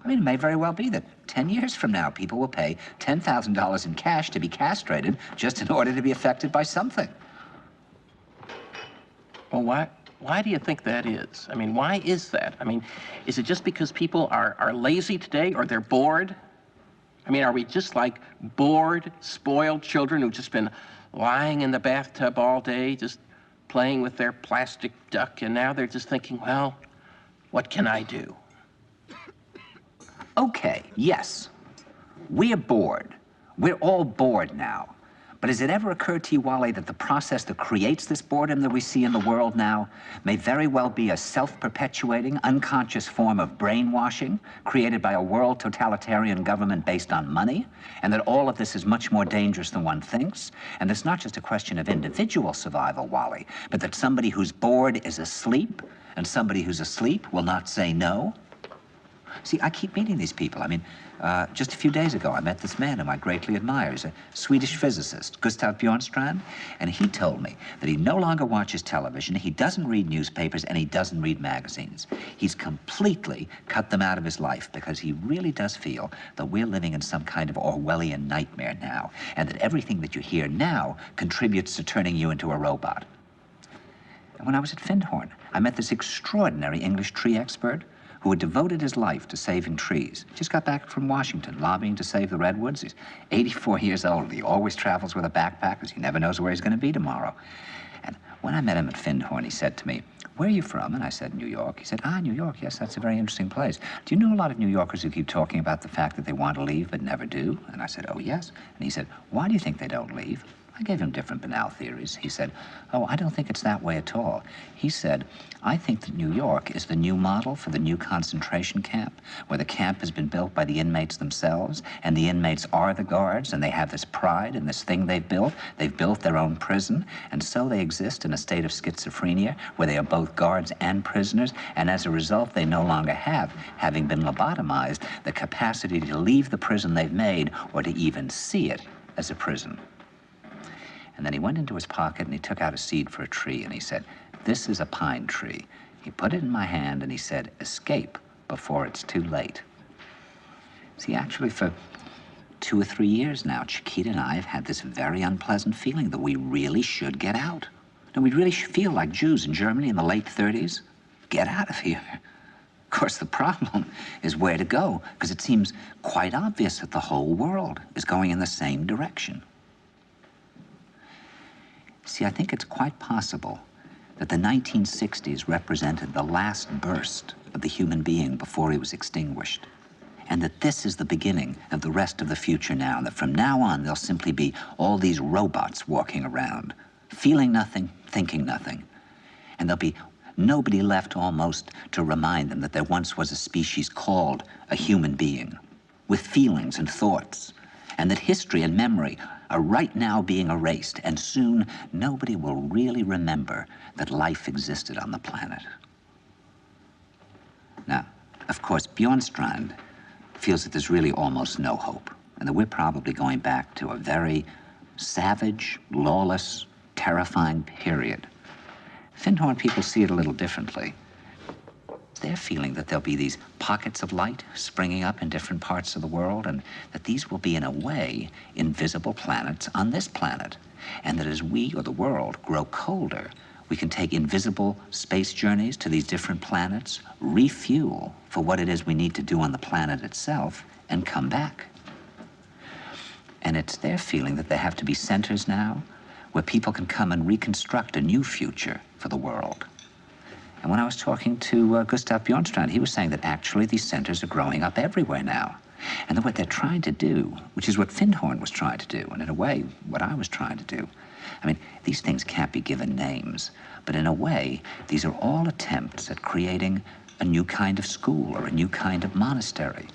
I mean, it may very well be that 10 years from now, people will pay $10,000 in cash to be castrated just in order to be affected by something. Well, why do you think that is? I mean, why is that? I mean, is it just because people are lazy today, or they're bored? I mean, are we just like bored, spoiled children who've just been lying in the bathtub all day, just playing with their plastic duck, and now they're just thinking, well, what can I do? Okay, yes, we're bored. We're all bored now. But has it ever occurred to you, Wally, that the process that creates this boredom that we see in the world now may very well be a self-perpetuating, unconscious form of brainwashing created by a world totalitarian government based on money, and that all of this is much more dangerous than one thinks, and it's not just a question of individual survival, Wally, but that somebody who's bored is asleep, and somebody who's asleep will not say no? See, I keep meeting these people. I mean, just a few days ago, I met this man whom I greatly admire. He's a Swedish physicist, Gustav Bjornstrand, and he told me that he no longer watches television, he doesn't read newspapers, and he doesn't read magazines. He's completely cut them out of his life because he really does feel that we're living in some kind of Orwellian nightmare now, and that everything that you hear now contributes to turning you into a robot. And when I was at Findhorn, I met this extraordinary English tree expert who had devoted his life to saving trees. Just got back from Washington, lobbying to save the redwoods. He's 84 years old. He always travels with a backpack because he never knows where he's going to be tomorrow. And when I met him at Findhorn, he said to me, "Where are you from?" And I said, "New York." He said, "Ah, New York, yes, that's a very interesting place. Do you know a lot of New Yorkers who keep talking about the fact that they want to leave but never do?" And I said, "Oh, yes." And he said, "Why do you think they don't leave?" I gave him different banal theories. He said, "Oh, I don't think it's that way at all." He said, "I think that New York is the new model for the new concentration camp, where the camp has been built by the inmates themselves, and the inmates are the guards, and they have this pride in this thing they've built. They've built their own prison, and so they exist in a state of schizophrenia, where they are both guards and prisoners, and as a result, they no longer have, having been lobotomized, the capacity to leave the prison they've made, or to even see it as a prison." And then he went into his pocket and he took out a seed for a tree and he said, "This is a pine tree." He put it in my hand and he said, "Escape before it's too late." See, actually for 2 or 3 years now, Chiquita and I have had this very unpleasant feeling that we really should get out. And we really should feel like Jews in Germany in the late 30s. Get out of here. Of course, the problem is where to go, because it seems quite obvious that the whole world is going in the same direction. See, I think it's quite possible that the 1960s represented the last burst of the human being before he was extinguished, and that this is the beginning of the rest of the future now, and that from now on there'll simply be all these robots walking around, feeling nothing, thinking nothing, and there'll be nobody left almost to remind them that there once was a species called a human being, with feelings and thoughts, and that history and memory are right now being erased, and soon nobody will really remember that life existed on the planet. Now, of course, Bjornstrand feels that there's really almost no hope, and that we're probably going back to a very savage, lawless, terrifying period. Findhorn people see it a little differently. They're feeling that there'll be these pockets of light springing up in different parts of the world, and that these will be, in a way, invisible planets on this planet. And that as we, or the world, grow colder, we can take invisible space journeys to these different planets, refuel for what it is we need to do on the planet itself, and come back. And it's their feeling that there have to be centers now where people can come and reconstruct a new future for the world. And when I was talking to Gustav Bjornstrand, he was saying that actually these centers are growing up everywhere now. And that what they're trying to do, which is what Findhorn was trying to do, and in a way, what I was trying to do. I mean, these things can't be given names, but in a way, these are all attempts at creating a new kind of school or a new kind of monastery.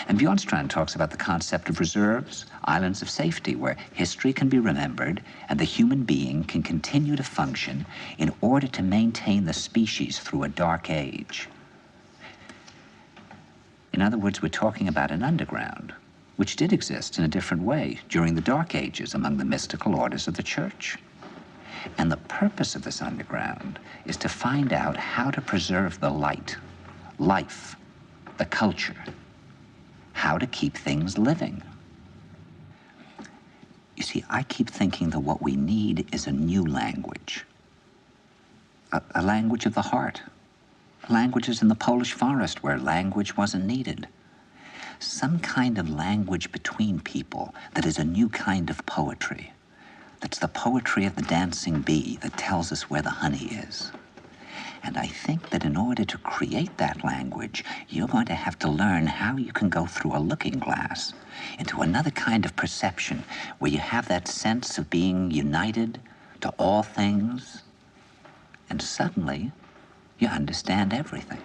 And Bjornstrand talks about the concept of reserves, islands of safety, where history can be remembered and the human being can continue to function in order to maintain the species through a dark age. In other words, we're talking about an underground, which did exist in a different way during the Dark Ages among the mystical orders of the Church. And the purpose of this underground is to find out how to preserve the light, life, the culture, how to keep things living. You see, I keep thinking that what we need is a new language. A language of the heart. Languages in the Polish forest where language wasn't needed. Some kind of language between people that is a new kind of poetry. That's the poetry of the dancing bee that tells us where the honey is. And I think that in order to create that language, you're going to have to learn how you can go through a looking glass into another kind of perception where you have that sense of being united to all things, and suddenly you understand everything.